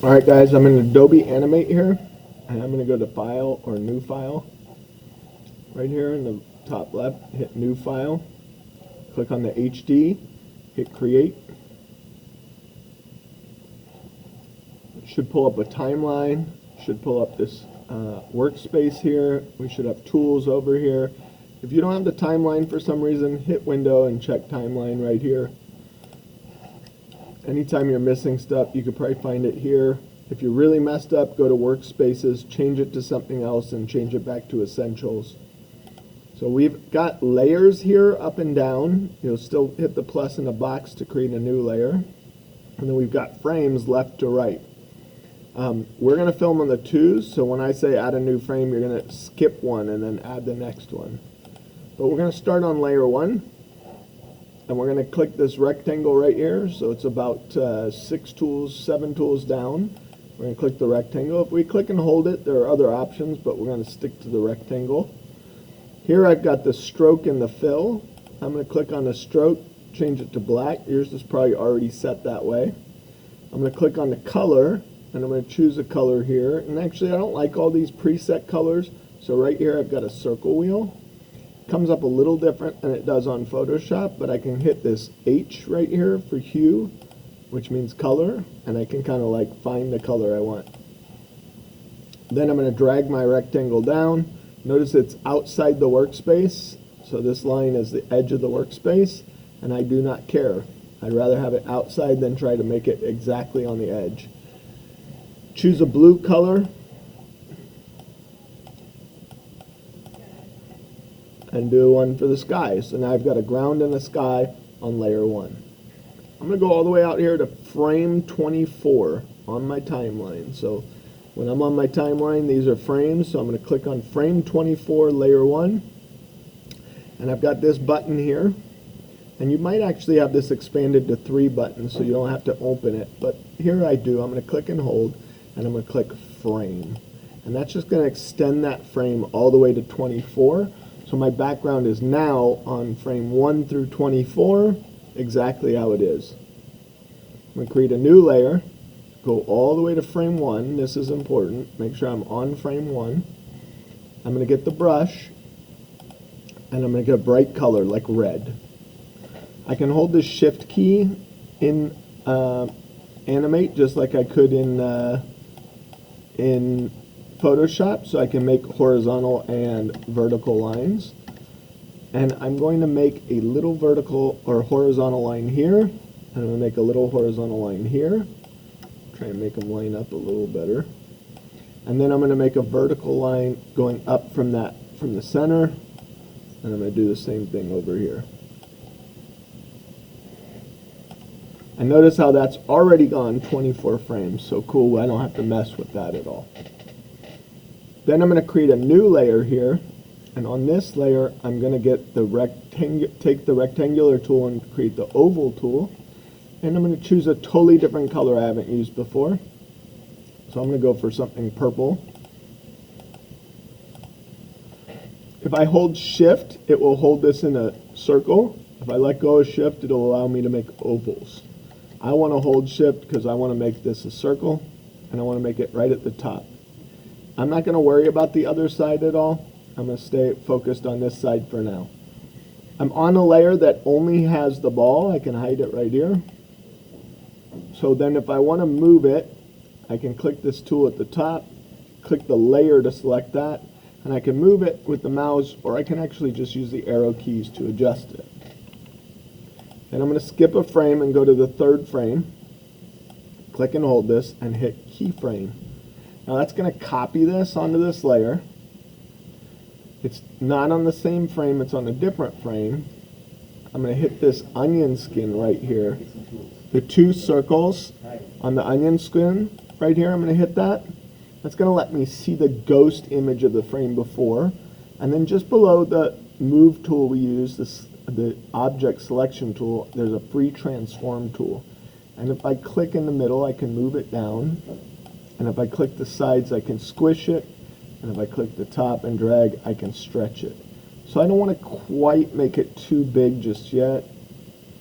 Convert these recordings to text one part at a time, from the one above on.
Alright guys, I'm in Adobe Animate here, and I'm going to go to File or New File. Right here in the top left, hit New File, click on the HD, hit Create. It should pull up a timeline, should pull up this workspace here. We should have tools over here. If you don't have the timeline for some reason, hit Window and check Timeline right here. Anytime you're missing stuff, you could probably find it here. If you're really messed up, go to Workspaces, change it to something else, and change it back to Essentials. So we've got layers here up and down. You'll still hit the plus in the box to create a new layer. And then we've got frames left to right. We're going to film on the 2s, so when I say add a new frame, you're going to skip one and then add the next one. But we're going to start on layer 1. And we're going to click this rectangle right here. So it's about 7 tools down. We're going to click the rectangle. If we click and hold it, there are other options, but we're going to stick to the rectangle. Here I've got the stroke and the fill. I'm going to click on the stroke, change it to black. Yours is probably already set that way. I'm going to click on the color, and I'm going to choose a color here. And actually, I don't like all these preset colors. So right here, I've got a circle wheel. Comes up a little different than it does on Photoshop, but I can hit this H right here for hue, which means color, and I can kind of like find the color I want. Then I'm going to drag my rectangle down. Notice it's outside the workspace, so this line is the edge of the workspace, and I do not care. I'd rather have it outside than try to make it exactly on the edge. Choose a blue color, and do one for the sky. So now I've got a ground and a sky on layer 1. I'm going to go all the way out here to frame 24 on my timeline. So when I'm on my timeline, these are frames. So I'm going to click on frame 24, layer 1. And I've got this button here. And you might actually have this expanded to 3 buttons so you don't have to open it. But here I do. I'm going to click and hold, and I'm going to click frame. And that's just going to extend that frame all the way to 24. So my background is now on frame 1 through 24, exactly how it is. I'm going to create a new layer, go all the way to frame 1. This is important. Make sure I'm on frame 1. I'm going to get the brush, and I'm going to get a bright color like red. I can hold the Shift key in Animate just like I could in Photoshop, so I can make horizontal and vertical lines. And I'm going to make a little vertical or horizontal line here, and I'm going to make a little horizontal line here. Try and make them line up a little better. And then I'm going to make a vertical line going up from the center, and I'm going to do the same thing over here. And notice how that's already gone 24 frames. So cool, I don't have to mess with that at all. Then I'm going to create a new layer here, and on this layer I'm going to get take the rectangular tool and create the oval tool, and I'm going to choose a totally different color I haven't used before. So I'm going to go for something purple. If I hold Shift, it will hold this in a circle. If I let go of Shift, it'll allow me to make ovals. I want to hold Shift because I want to make this a circle, and I want to make it right at the top. I'm not going to worry about the other side at all. I'm going to stay focused on this side for now. I'm on a layer that only has the ball. I can hide it right here. So then if I want to move it, I can click this tool at the top, click the layer to select that, and I can move it with the mouse, or I can actually just use the arrow keys to adjust it. And I'm going to skip a frame and go to the 3rd frame, click and hold this, and hit keyframe. Now that's going to copy this onto this layer. It's not on the same frame, it's on a different frame. I'm going to hit this onion skin right here. The 2 circles on the onion skin right here, I'm going to hit that. That's going to let me see the ghost image of the frame before. And then just below the move tool we use, the object selection tool, there's a free transform tool. And if I click in the middle, I can move it down. And if I click the sides, I can squish it. And if I click the top and drag, I can stretch it. So I don't want to quite make it too big just yet.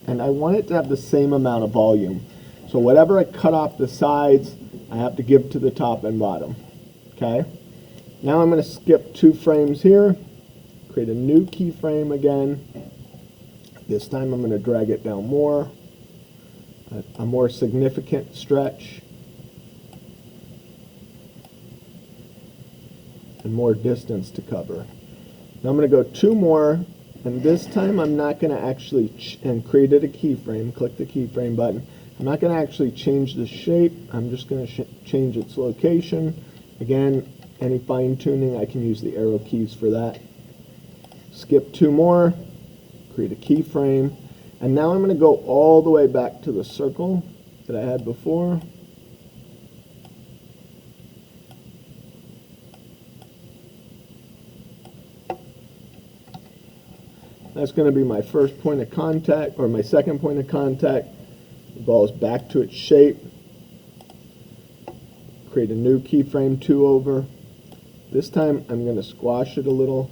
And I want it to have the same amount of volume. So whatever I cut off the sides I have to give to the top and bottom. Okay. Now I'm going to skip 2 frames here, create a new keyframe again. This time I'm going to drag it down more, a more significant stretch, and more distance to cover. Now I'm going to go 2 more, and this time I'm not going to actually, and created a keyframe, click the keyframe button. I'm not going to actually change the shape, I'm just going to change its location. Again, any fine tuning, I can use the arrow keys for that. Skip 2 more, create a keyframe, and now I'm going to go all the way back to the circle that I had before. That's going to be my first point of contact, or my second point of contact. The ball is back to its shape. Create a new keyframe 2 over. This time I'm going to squash it a little.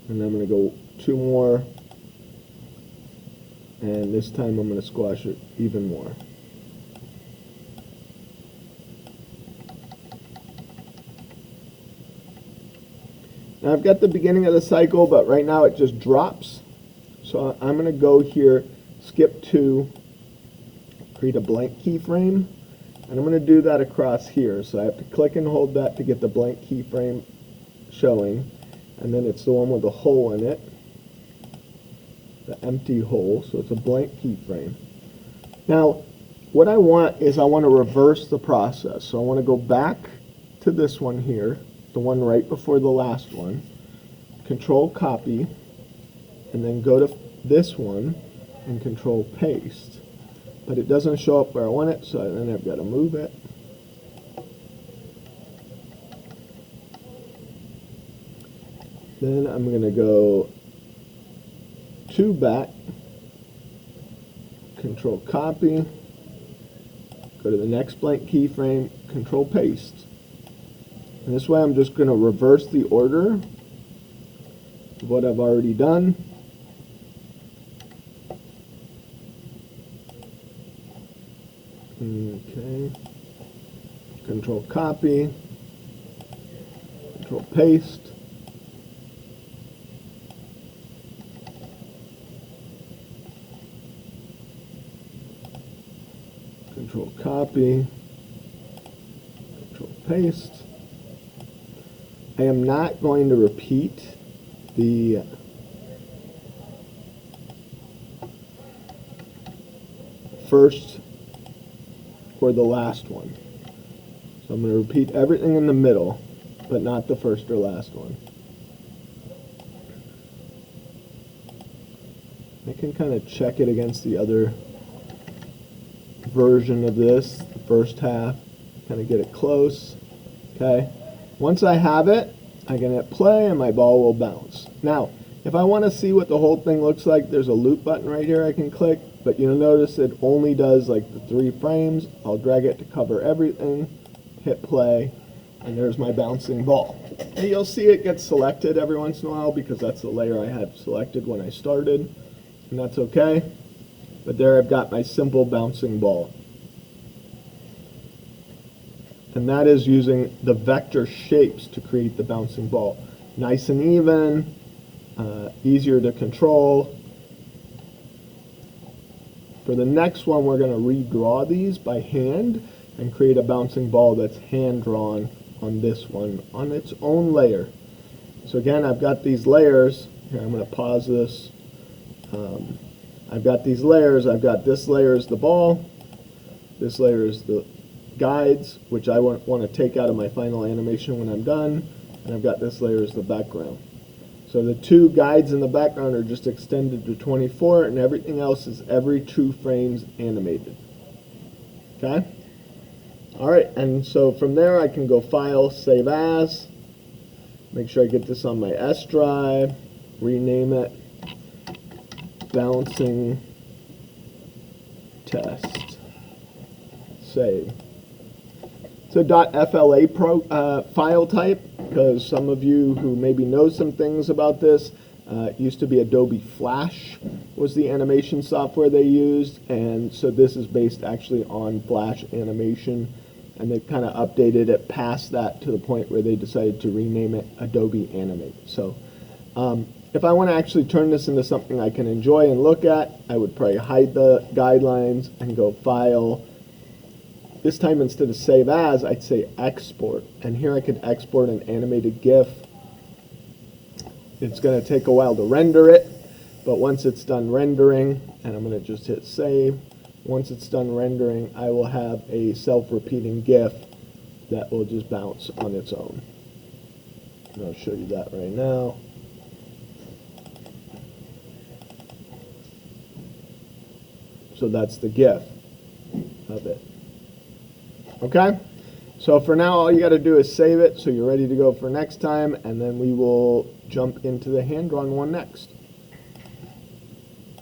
And I'm going to go 2 more. And this time I'm going to squash it even more. Now I've got the beginning of the cycle, but right now it just drops. So I'm going to go here, skip 2, create a blank keyframe. And I'm going to do that across here. So I have to click and hold that to get the blank keyframe showing. And then it's the one with the hole in it, the empty hole. So it's a blank keyframe. Now, what I want is I want to reverse the process. So I want to go back to this one here, the one right before the last one, Control Copy, and then go to this one and Control Paste. But it doesn't show up where I want it, so then I've got to move it. Then I'm going to go 2 back, Control Copy, go to the next blank keyframe, Control Paste. And this way I'm just going to reverse the order of what I've already done. Okay. Control Copy, Control Paste. Control Copy, Control Paste. I am not going to repeat the first or the last one. So I'm going to repeat everything in the middle, but not the first or last one. I can kind of check it against the other version of this, the first half, kind of get it close. Okay. Once I have it, I can hit play and my ball will bounce. Now, if I want to see what the whole thing looks like, there's a loop button right here I can click, but you'll notice it only does like the 3 frames. I'll drag it to cover everything, hit play, and there's my bouncing ball. And you'll see it gets selected every once in a while because that's the layer I had selected when I started, and that's okay. But there I've got my simple bouncing ball. And that is using the vector shapes to create the bouncing ball. Nice and even, easier to control. For the next one, we're going to redraw these by hand and create a bouncing ball that's hand-drawn on this one on its own layer. So again, I've got these layers. Here, I'm going to pause this. I've got these layers. I've got this layer is the ball. This layer is the guides, which I want to take out of my final animation when I'm done. And I've got this layer as the background. So the 2 guides in the background are just extended to 24, and everything else is every 2 frames animated. Okay? All right, and so from there I can go File, Save As. Make sure I get this on my S drive. Rename it Bouncing Test. Save. It's a .fla file type, because some of you who maybe know some things about this, It used to be Adobe Flash was the animation software they used, and so this is based actually on Flash animation, and they kind of updated it past that to the point where they decided to rename it Adobe Animate. So if I want to actually turn this into something I can enjoy and look at, I would probably hide the guidelines and go File. This time, instead of Save As, I'd say Export, and here I could export an animated GIF. It's going to take a while to render it, but once it's done rendering, and I'm going to just hit Save, once it's done rendering, I will have a self-repeating GIF that will just bounce on its own. And I'll show you that right now. So that's the GIF of it. Okay? So for now, all you got to do is save it so you're ready to go for next time, and then we will jump into the hand-drawn one next.